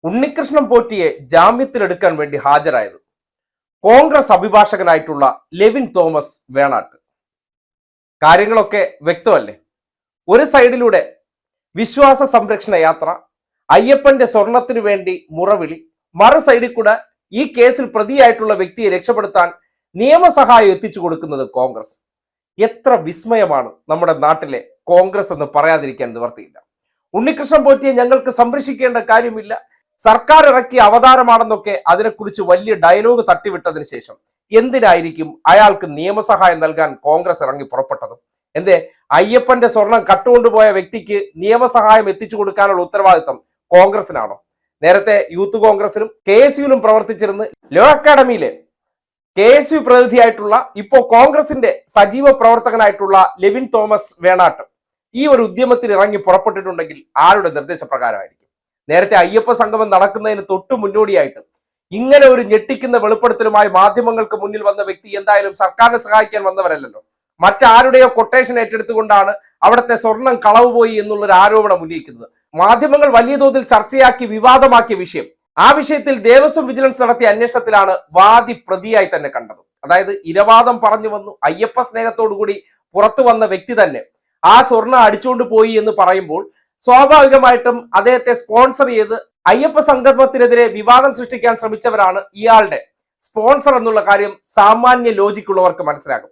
ഉണ്ണികൃഷ്ണൻ പോറ്റിയെ ജാമ്യത്തിലെടുക്കാൻ വേണ്ടി ഹാജരായത് Congress അഭിഭാഷകനായിട്ടുള്ള Levin Thomas Venattu. കാര്യങ്ങളൊക്കെ വ്യക്തമല്ലേ? ഒരു സൈഡിലൂടെ വിശ്വാസ സംരക്ഷണ യാത്ര, അയ്യപ്പന്റെ സ്വർണത്തിനു വേണ്ടി മുറവിളി, മറു സൈഡിൽ കൂടെ ഈ കേസിൽ പ്രതിയായിട്ടുള്ള വ്യക്തിയെ രക്ഷപ്പെടുത്താൻ നിയമസഹായം എത്തിച്ചു കൊടുക്കുന്നത് കോൺഗ്രസ്. എത്ര വിസ്മയമാണ് നമ്മുടെ നാട്ടിലെ കോൺഗ്രസ് എന്ന് പറയാതിരിക്കാൻ നിവർത്തിയില്ല. ഉണ്ണികൃഷ്ണൻ പോറ്റിയെ ഞങ്ങൾക്ക് സംരക്ഷിക്കേണ്ട കാര്യമില്ല, സർക്കാർ ഇറക്കിയ അവതാരമാണെന്നൊക്കെ അതിനെക്കുറിച്ച് വലിയ ഡയലോഗ് തട്ടിവിട്ടതിന് ശേഷം എന്തിനായിരിക്കും അയാൾക്ക് നിയമസഹായം നൽകാൻ കോൺഗ്രസ് ഇറങ്ങി പുറപ്പെട്ടത്? എന്തേ അയ്യപ്പന്റെ സ്വർണം കട്ടുകൊണ്ടുപോയ വ്യക്തിക്ക് നിയമസഹായം എത്തിച്ചു കൊടുക്കാനുള്ള ഉത്തരവാദിത്തം കോൺഗ്രസിനാണോ? നേരത്തെ യൂത്ത് കോൺഗ്രസിലും KSUവിലും പ്രവർത്തിച്ചിരുന്ന ലോ അക്കാഡമിയിലെ KSU പ്രതിനിധിയായിട്ടുള്ള ഇപ്പോ കോൺഗ്രസിന്റെ സജീവ പ്രവർത്തകനായിട്ടുള്ള ലെവിൻ തോമസ് വേണാട്ട് ഈ ഒരു ഉദ്യമത്തിൽ ഇറങ്ങി പുറപ്പെട്ടിട്ടുണ്ടെങ്കിൽ ആരുടെ നിർദ്ദേശപ്രകാരമായിരിക്കും? നേരത്തെ അയ്യപ്പ സംഗമം നടക്കുന്നതിന് തൊട്ടു മുന്നോടിയായിട്ട് ഇങ്ങനെ ഒരു ഞെട്ടിക്കുന്ന വെളിപ്പെടുത്തലുമായി മാധ്യമങ്ങൾക്ക് മുന്നിൽ വന്ന വ്യക്തി എന്തായാലും സർക്കാരിനെ സഹായിക്കാൻ വന്നവരല്ലല്ലോ. മറ്റാരുടെയോ കൊട്ടേഷൻ ഏറ്റെടുത്തുകൊണ്ടാണ് അവിടുത്തെ സ്വർണം കളവ് പോയി എന്നുള്ളൊരു ആരോപണം ഉന്നയിക്കുന്നത്. മാധ്യമങ്ങൾ വലിയ തോതിൽ ചർച്ചയാക്കി വിവാദമാക്കിയ വിഷയം, ആ വിഷയത്തിൽ ദേവസ്വം വിജിലൻസ് നടത്തിയ അന്വേഷണത്തിലാണ് വാദി പ്രതിയായി തന്നെ കണ്ടത്. അതായത് ഇരവാദം പറഞ്ഞു വന്നു അയ്യപ്പ സ്നേഹത്തോടുകൂടി പുറത്തു വന്ന വ്യക്തി തന്നെ ആ സ്വർണം അടിച്ചുകൊണ്ട് പോയി എന്ന് പറയുമ്പോൾ സ്വാഭാവികമായിട്ടും അദ്ദേഹത്തെ സ്പോൺസർ ചെയ്ത് അയ്യപ്പ സംഗമത്തിനെതിരെ വിവാദം സൃഷ്ടിക്കാൻ ശ്രമിച്ചവരാണ് ഇയാളുടെ സ്പോൺസർ എന്നുള്ള കാര്യം സാമാന്യ ലോജിക്കുള്ളവർക്ക് മനസ്സിലാകും.